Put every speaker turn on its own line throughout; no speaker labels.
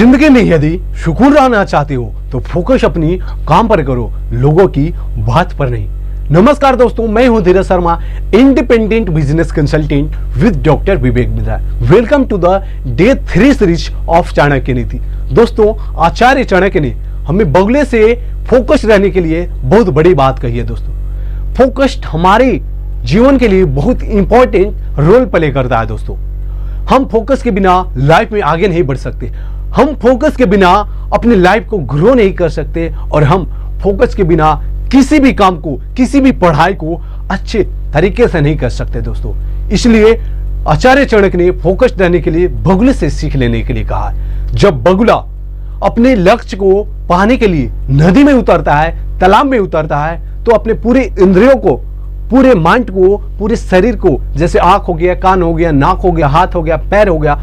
जिंदगी में यदि सुकून रहना चाहते हो तो फोकस अपनी काम पर करो, लोगों की बात पर नहीं। नमस्कार दोस्तों, मैं हूं Dheeraj Sharma, independent business consultant with doctor Vivek Mishra. Welcome to the day 3 series of Chanakya Niti. दोस्तों, आचार्य चाणक्य ने हमें बगुले से फोकस रहने के लिए बहुत बड़ी बात कही है। दोस्तों, फोकस्ड हमारे जीवन के लिए बहुत इंपॉर्टेंट रोल प्ले करता है। दोस्तों, हम फोकस के बिना लाइफ में आगे नहीं बढ़ सकते, हम फोकस के बिना अपनी लाइफ को ग्रो नहीं कर सकते, और हम फोकस के बिना किसी भी काम को, किसी भी पढ़ाई को अच्छे तरीके से नहीं कर सकते। दोस्तों, इसलिए आचार्य चाणक्य ने फोकस रहने के लिए बगुले से सीख लेने के लिए कहा है। जब बगुला अपने लक्ष्य को पाने के लिए नदी में उतरता है, तालाब में उतरता है, तो अपने पूरे इंद्रियों को, पूरे माइंड को, पूरे शरीर को, जैसे आंख हो गया, कान हो गया, नाक हो गया, हाथ हो गया, पैर हो गया,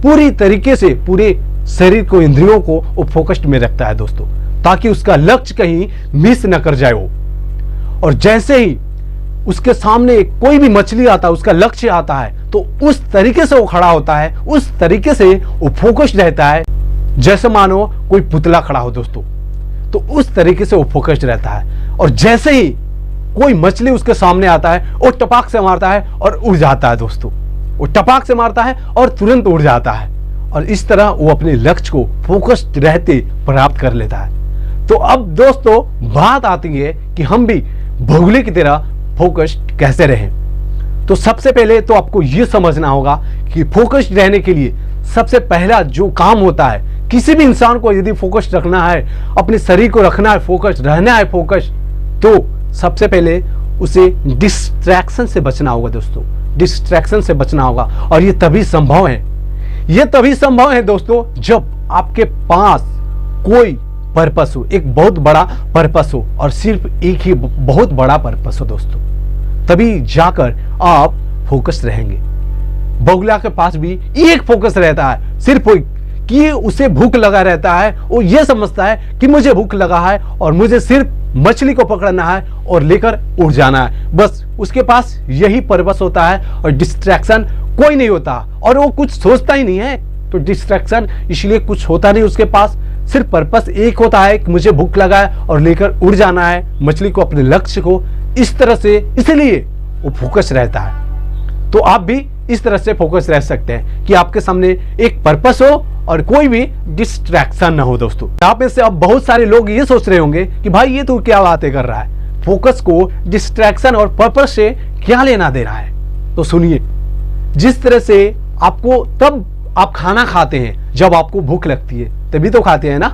पूरी तरीके से पूरे शरीर को, इंद्रियों को वो फोकस्ड में रखता है। दोस्तों, ताकि उसका लक्ष्य कहीं मिस न कर जाए वो। और जैसे ही उसके सामने कोई भी मछली आता है, उसका लक्ष्य आता है, तो उस तरीके से वो खड़ा होता है, उस तरीके से वो फोकस्ड रहता है, जैसे मानो कोई पुतला खड़ा हो। दोस्तों, तो उस तरीके से वो फोकस्ड रहता है। और जैसे ही कोई मछली उसके सामने आता है, वो टपाक से मारता है और उड़ जाता है। दोस्तों, वो टपाक से मारता है और तुरंत उड़ जाता है, और इस तरह वो अपने लक्ष्य को फोकस्ड रहते प्राप्त कर लेता है। तो अब दोस्तों, बात आती है कि हम भी बगुले की तरह फोकस्ड कैसे रहें। तो सबसे पहले तो आपको यह समझना होगा कि फोकस्ड रहने के लिए सबसे पहला जो काम होता है, किसी भी इंसान को यदि फोकस्ड रखना है, अपने शरीर को रखना है फोकस्ड, रहना है फोकस्ड, तो सबसे पहले उसे डिस्ट्रैक्शन से बचना होगा। दोस्तों, डिस्ट्रैक्शन से बचना होगा, और ये तभी संभव है, ये तभी संभव है दोस्तों, जब आपके पास कोई पर्पस हो, एक बहुत बड़ा पर्पस हो, और सिर्फ एक ही बहुत बड़ा पर्पस हो। दोस्तों, तभी जाकर आप फोकस रहेंगे। बगुला के पास भी एक फोकस रहता है, सिर्फ कि उसे भूख लगा रहता है। वो ये समझता है कि मुझे भूख लगा है और मुझे सिर्फ मछली को पकड़ना है और लेकर उड़ जाना है। बस उसके पास यही पर्पस होता है, और डिस्ट्रैक्शन कोई नहीं होता, और वो कुछ सोचता ही नहीं है। तो डिस्ट्रैक्शन इसलिए कुछ होता नहीं उसके पास, सिर्फ पर्पस एक होता है कि मुझे भूख लगा है और लेकर उड़ जाना है मछली को, अपने लक्ष्य को। इस तरह से इसलिए वो फोकस रहता है। तो आप भी इस तरह से फोकस रह सकते हैं कि आपके सामने एक पर्पस हो और कोई भी डिस्ट्रैक्शन ना हो। दोस्तों, यहाँ पे से अब बहुत सारे लोग ये सोच रहे होंगे कि भाई ये तो क्या बातें कर रहा है, फोकस को डिस्ट्रैक्शन और पर्पस से क्या लेना देना है। तो सुनिए, जिस तरह से आपको, तब आप खाना खाते हैं जब आपको भूख लगती है, तभी तो खाते हैं ना,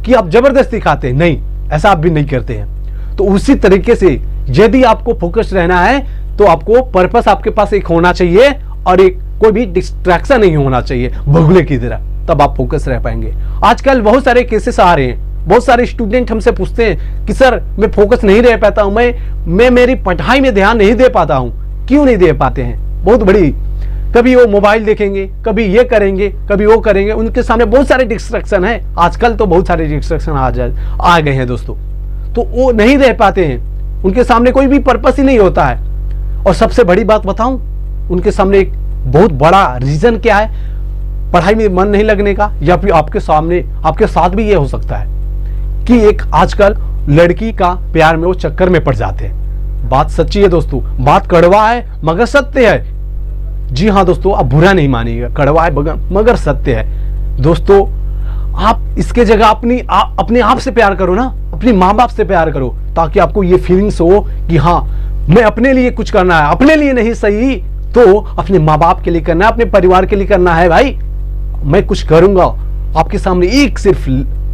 कि आप जबरदस्ती खाते हैं, नहीं, ऐसा आप भी नहीं करते हैं। तो उसी तरीके से यदि आपको फोकस रहना है तो आपको पर्पस आपके पास एक होना चाहिए, और एक कोई भी डिस्ट्रैक्शन नहीं होना चाहिए बगुले की तरह, तब आप फोकस रह पाएंगे। आजकल बहुत सारे केसेस आ रहे हैं, बहुत सारे स्टूडेंट हमसे पूछते हैं कि सर मैं फोकस नहीं रह पाता हूं, मैं मेरी पढ़ाई में ध्यान नहीं दे पाता हूं। क्यों नहीं दे पाते हैं? बहुत बड़ी, कभी वो मोबाइल देखेंगे, कभी ये करेंगे, कभी वो करेंगे, उनके सामने बहुत सारे डिस्ट्रैक्शन है। आजकल तो बहुत सारे डिस्ट्रैक्शन आ गए हैं दोस्तों, तो वो नहीं रह पाते हैं, उनके सामने कोई भी पर्पस ही नहीं होता है। और सबसे बड़ी बात बताऊं, उनके सामने एक बहुत बड़ा रीजन क्या है पढ़ाई में मन नहीं लगने का, या फिर आपके सामने, आपके साथ भी ये हो सकता है कि एक आजकल लड़की का प्यार में वो चक्कर में पड़ जाते हैं। बात सच्ची है दोस्तों, बात कड़वा है मगर सत्य है। जी हाँ दोस्तों, आप बुरा नहीं मानिएगा, कड़वा है मगर सत्य है। दोस्तों, आप इसके जगह अपने आप से प्यार करो ना, अपने माँ बाप से प्यार करो, ताकि आपको ये फीलिंग्स हो कि हाँ, मैं अपने लिए कुछ करना है, अपने लिए नहीं सही तो अपने माँ बाप के लिए करना है, अपने परिवार के लिए करना है। भाई मैं कुछ करूंगा, आपके सामने एक सिर्फ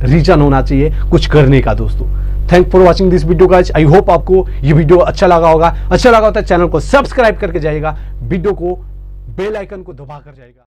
रीजन होना चाहिए कुछ करने का। दोस्तों, thank for watching this video guys. I hope आपको ये वीडियो अच्छा लगा होगा। अच्छा लगा होता है चैनल को सब्सक्राइब करके जाइएगा, वीडियो को बेल आइकन को दबा कर जाइएगा।